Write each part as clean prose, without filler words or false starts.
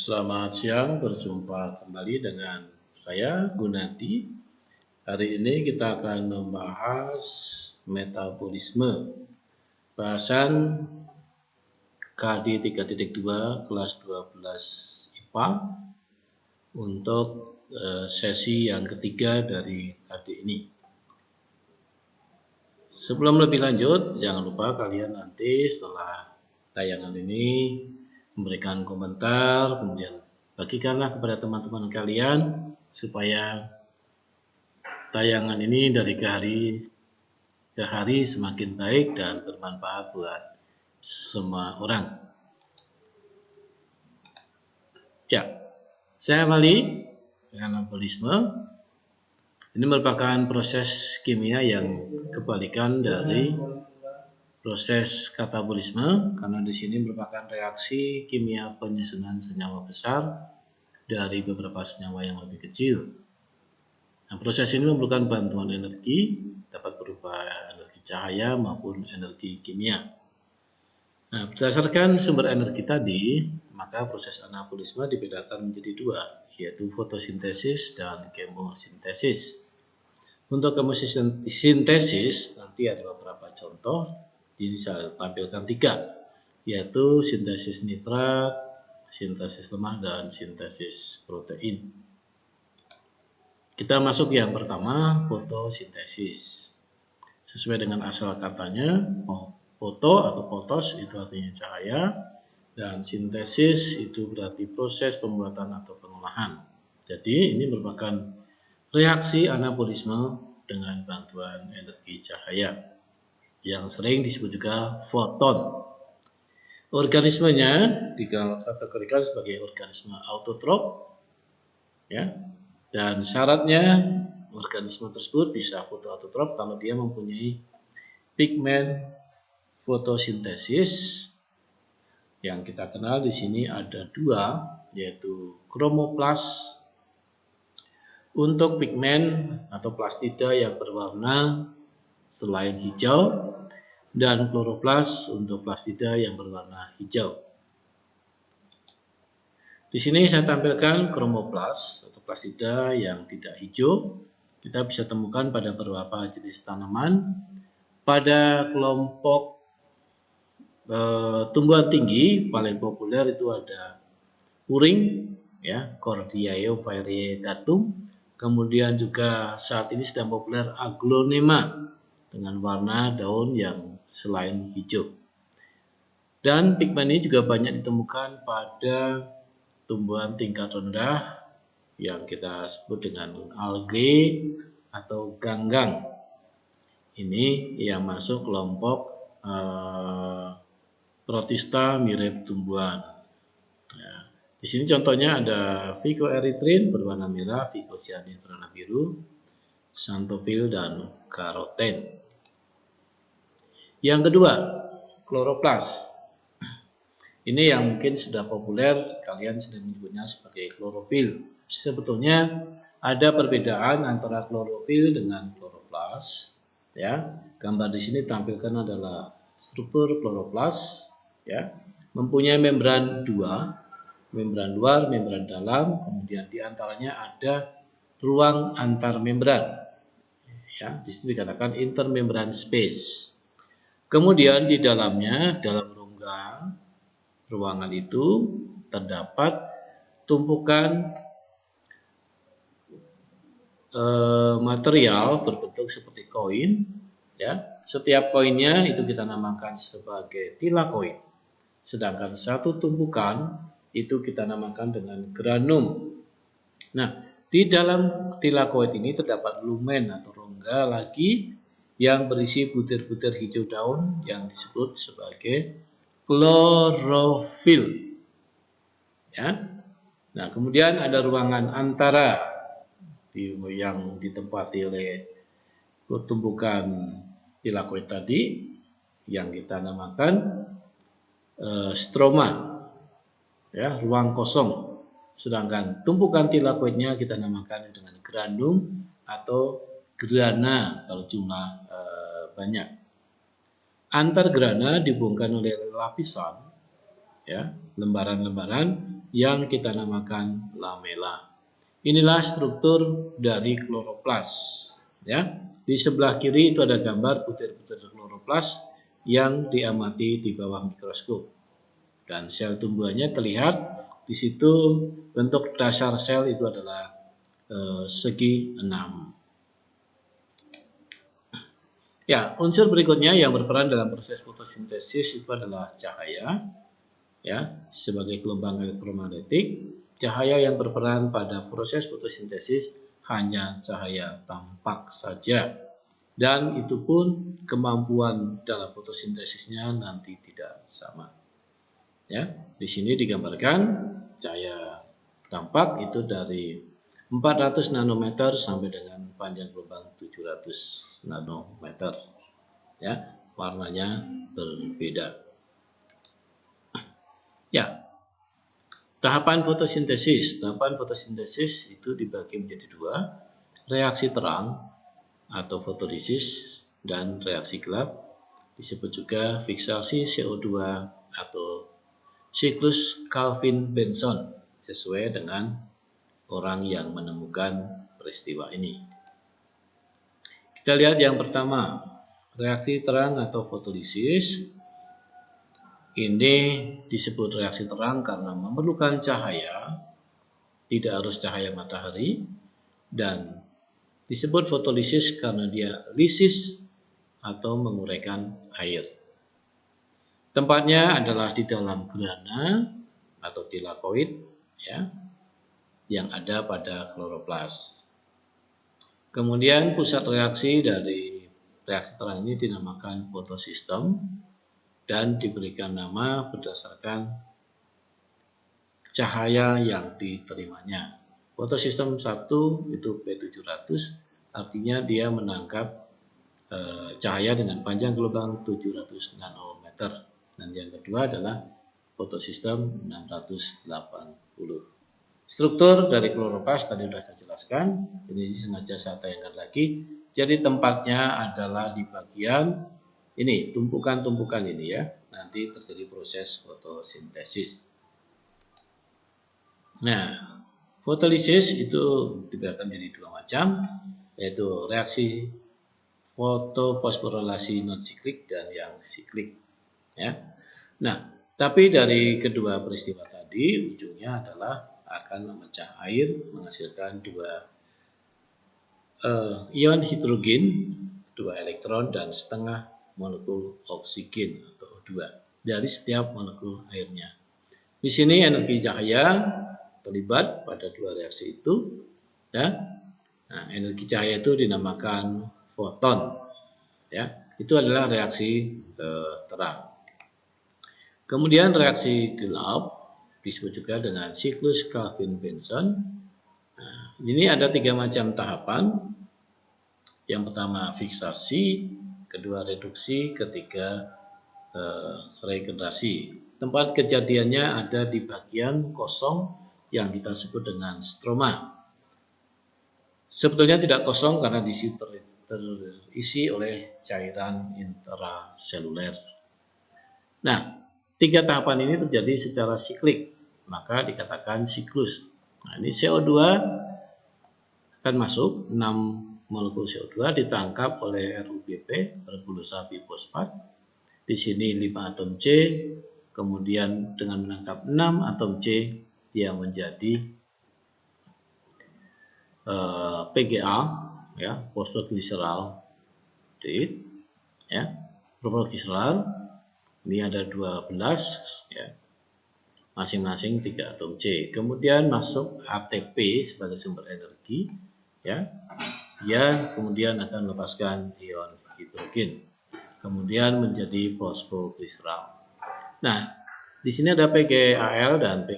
Selamat siang, berjumpa kembali dengan saya Gunadi. Hari ini kita akan membahas metabolisme. Bahasan KD 3.2 kelas 12 IPA untuk sesi yang ketiga dari KD ini. Sebelum lebih lanjut, jangan lupa kalian nanti setelah tayangan ini memberikan komentar, kemudian bagikanlah kepada teman-teman kalian supaya tayangan ini dari ke hari semakin baik dan bermanfaat buat semua orang. Ya, saya awali dengan metabolisme. Ini merupakan proses kimia yang kebalikan dari proses katabolisme, karena di sini merupakan reaksi kimia penyusunan senyawa besar dari beberapa senyawa yang lebih kecil. Nah, proses ini memerlukan bantuan energi, dapat berupa energi cahaya maupun energi kimia. Nah, berdasarkan sumber energi tadi, maka proses anabolisme dibedakan menjadi dua, yaitu fotosintesis dan kemosintesis. Untuk kemosintesis nanti ada beberapa contoh. Ini saya tampilkan 3, yaitu sintesis nitrat, sintesis lemah, dan sintesis protein. Kita masuk yang pertama, fotosintesis. Sesuai dengan asal katanya, foto atau fotos itu artinya cahaya, dan sintesis itu berarti proses pembuatan atau pengolahan. Jadi ini merupakan reaksi anabolisme dengan bantuan energi cahaya, yang sering disebut juga foton. Organismenya dikategorikan sebagai organisme autotrof, ya, dan syaratnya organisme tersebut bisa fotoautotrof kalau dia mempunyai pigmen fotosintesis yang kita kenal di sini ada 2, yaitu kromoplas untuk pigmen atau plastida yang berwarna selain hijau, dan kloroplas untuk plastida yang berwarna hijau. Di sini saya tampilkan kromoplas atau plastida yang tidak hijau. Kita bisa temukan pada beberapa jenis tanaman. Pada kelompok tumbuhan tinggi paling populer itu ada uring, ya, Cordia variegatum. Kemudian juga saat ini sedang populer aglonema dengan warna daun yang selain hijau. Dan pigmen ini juga banyak ditemukan pada tumbuhan tingkat rendah yang kita sebut dengan algae atau ganggang. Ini yang masuk kelompok protista mirip tumbuhan. Ya. Di sini contohnya ada Phycoerythrine berwarna merah, Phycocyanin berwarna biru, Xanthophyll dan Caroten. Yang kedua, kloroplas. Ini yang mungkin sudah populer, kalian sering menyebutnya sebagai klorofil. Sebetulnya ada perbedaan antara klorofil dengan kloroplas. Ya, gambar di sini tampilkan adalah struktur kloroplas. Ya, mempunyai membran 2, membran luar, membran dalam. Kemudian di antaranya ada ruang antar membran. Ya, di sini dikatakan intermembran space. Kemudian di dalamnya, dalam rongga ruangan itu terdapat tumpukan material berbentuk seperti koin. Ya, setiap koinnya itu kita namakan sebagai tilakoid. Sedangkan satu tumpukan itu kita namakan dengan granum. Nah, di dalam tilakoid ini terdapat lumen atau rongga lagi yang berisi butir-butir hijau daun yang disebut sebagai klorofil. Ya. Nah, kemudian ada ruangan antara yang ditempati oleh tumpukan tilakoid tadi yang kita namakan stroma. Ya, ruang kosong. Sedangkan tumpukan tilakoidnya kita namakan dengan granum atau grana kalau jumlah banyak. Antar grana dihubungkan oleh lapisan, ya, lembaran-lembaran yang kita namakan lamela. Inilah struktur dari kloroplas, ya. Di sebelah kiri itu ada gambar butir-butir kloroplas yang diamati di bawah mikroskop. Dan sel tumbuhannya terlihat di situ, bentuk dasar sel itu adalah segi 6. Ya, unsur berikutnya yang berperan dalam proses fotosintesis itu adalah cahaya, ya, sebagai gelombang elektromagnetik. Cahaya yang berperan pada proses fotosintesis hanya cahaya tampak saja, dan itu pun kemampuan dalam fotosintesisnya nanti tidak sama. Ya, di sini digambarkan cahaya tampak itu dari 400 nanometer sampai dengan panjang gelombang 700 nanometer. Ya, warnanya berbeda. Ya, tahapan fotosintesis. Tahapan fotosintesis itu dibagi menjadi dua, reaksi terang atau fotolisis dan reaksi gelap, disebut juga fiksasi CO2 atau siklus Calvin-Benson, sesuai dengan orang yang menemukan peristiwa ini. Kita lihat yang pertama, reaksi terang atau fotolisis. Ini disebut reaksi terang karena memerlukan cahaya, tidak harus cahaya matahari, dan disebut fotolisis karena dia lisis atau menguraikan air. Tempatnya adalah di dalam grana atau tilakoid, ya, yang ada pada kloroplas. Kemudian pusat reaksi dari reaksi terang ini dinamakan fotosistem dan diberikan nama berdasarkan cahaya yang diterimanya. Fotosistem 1 itu P700, artinya dia menangkap cahaya dengan panjang gelombang 700 nanometer. Dan yang kedua adalah fotosistem 680. Struktur dari kloroplas tadi sudah saya jelaskan, ini sengaja saya tayangkan lagi. Jadi tempatnya adalah di bagian ini, tumpukan-tumpukan ini ya, nanti terjadi proses fotosintesis. Nah, fotolisis itu dibedakan jadi dua macam, yaitu reaksi fotofosforilasi non-siklik dan yang siklik. Ya. Nah, tapi dari kedua peristiwa tadi, ujungnya adalah akan memecah air, menghasilkan dua ion hidrogen, 2 elektron dan setengah molekul oksigen atau O2 dari setiap molekul airnya. Di sini energi cahaya terlibat pada dua reaksi itu, ya. Nah, energi cahaya itu dinamakan foton, ya. Itu adalah reaksi terang. Kemudian reaksi gelap disebut juga dengan siklus Calvin-Benson. Nah, ini ada 3 macam tahapan. Yang pertama fiksasi, kedua reduksi, ketiga regenerasi. Tempat kejadiannya ada di bagian kosong yang kita sebut dengan stroma. Sebetulnya tidak kosong karena di situ terisi oleh cairan intraseluler. Nah, 3 tahapan ini terjadi secara siklik, maka dikatakan siklus. Nah, ini CO2 akan masuk, 6 molekul CO2 ditangkap oleh RUBP, rebulosa bifosfat. Di sini 5 atom C, kemudian dengan menangkap 6 atom C, dia menjadi PGA, ya, phosphoglyceraldehyde, ya, propylglycerol. Ini ada 12, ya, masing-masing 3 atom C. Kemudian masuk ATP sebagai sumber energi, ya. Dia kemudian akan melepaskan ion hidrogen, kemudian menjadi fosfoglycerol. Nah, di sini ada PGAL dan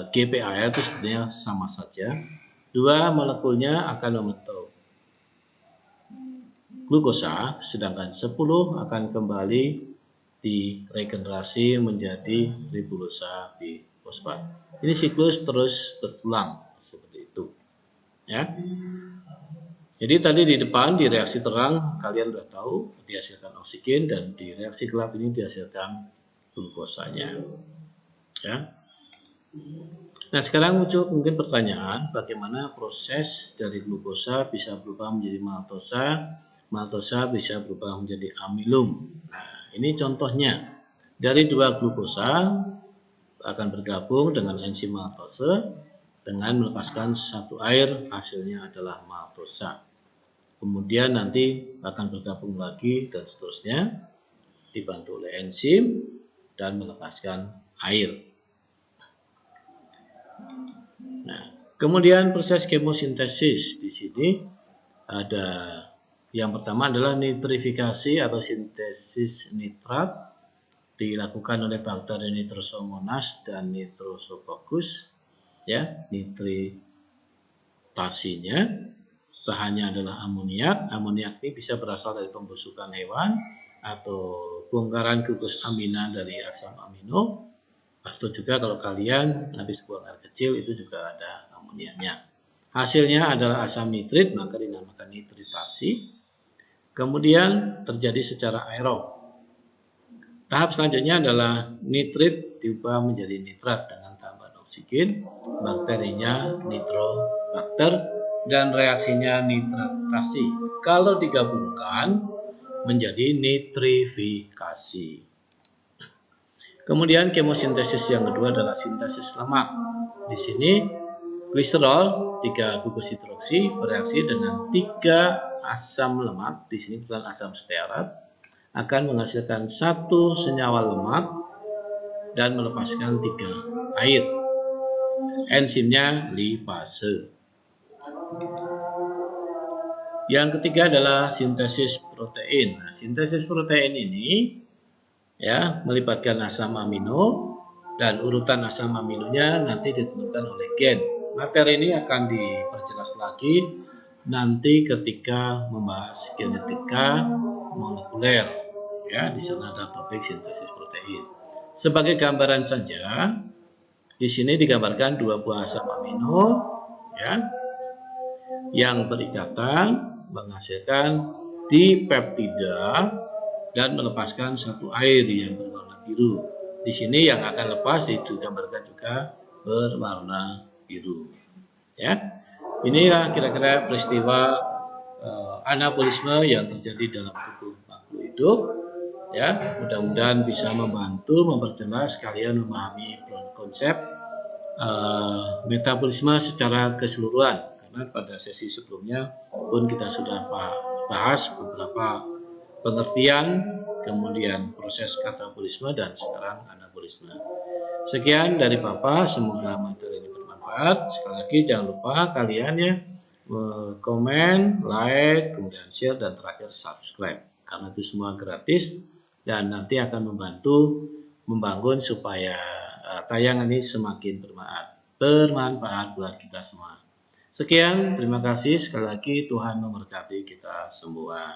GPAL itu sebenarnya sama saja. Dua molekulnya akan membentuk glukosa, sedangkan 10 akan kembali diregenerasi menjadi ribulosa bifosfat. Ini siklus terus berulang seperti itu, ya. Jadi tadi di depan di reaksi terang kalian sudah tahu dihasilkan oksigen, dan di reaksi gelap ini dihasilkan glukosanya. Ya. Nah, sekarang muncul mungkin pertanyaan, bagaimana proses dari glukosa bisa berubah menjadi maltosa, maltosa bisa berubah menjadi amilum. Nah, ini contohnya. Dari dua glukosa akan bergabung dengan enzim maltose dengan melepaskan satu air, hasilnya adalah maltosa. Kemudian nanti akan bergabung lagi dan seterusnya, dibantu oleh enzim dan melepaskan air. Nah, kemudian proses kemosintesis di sini ada yang pertama adalah nitrifikasi atau sintesis nitrat dilakukan oleh bakteri Nitrosomonas dan Nitrosococcus. Ya, nitritasinya bahannya adalah amoniak. Amoniak ini bisa berasal dari pembusukan hewan atau bongkaran gugus amina dari asam amino. Atau juga kalau kalian habis buang air kecil itu juga ada amoniaknya. Hasilnya adalah asam nitrit, maka dinamakan nitritasi. Kemudian terjadi secara aerob. Tahap selanjutnya adalah nitrit diubah menjadi nitrat dengan tambahan oksigen, bakterinya nitrobakter, dan reaksinya nitratasi. Kalau digabungkan menjadi nitrifikasi. Kemudian kemosintesis yang kedua adalah sintesis lemak. Di sini gliserol 3 gugus hidroksi bereaksi dengan 3 asam lemak, di sini bukan asam stearat, akan menghasilkan 1 senyawa lemak dan melepaskan 3 air. Enzimnya lipase. Yang ketiga adalah sintesis protein. Nah, sintesis protein ini ya melibatkan asam amino dan urutan asam aminonya nanti ditentukan oleh gen. Materi ini akan diperjelas lagi nanti ketika membahas genetika molekuler. Ya, di sana ada topik sintesis protein. Sebagai gambaran saja, di sini digambarkan 2 buah asam amino ya yang berikatan menghasilkan dipeptida dan melepaskan 1 air yang berwarna biru. Di sini yang akan lepas digambarkan juga berwarna biru. Ya, inilah kira-kira peristiwa anabolisme yang terjadi dalam tubuh makhluk hidup. Ya, mudah-mudahan bisa membantu memperjelas kalian memahami konsep metabolisme secara keseluruhan. Karena pada sesi sebelumnya pun kita sudah bahas beberapa pengertian, kemudian proses katabolisme, dan sekarang anabolisme. Sekian dari Papa, semoga materi ini bermanfaat. Sekali lagi jangan lupa kalian ya komen, like, kemudian share, dan terakhir subscribe. Karena itu semua gratis dan nanti akan membantu membangun supaya tayangan ini semakin bermanfaat buat kita semua. Sekian, terima kasih sekali lagi, Tuhan memberkati kita semua.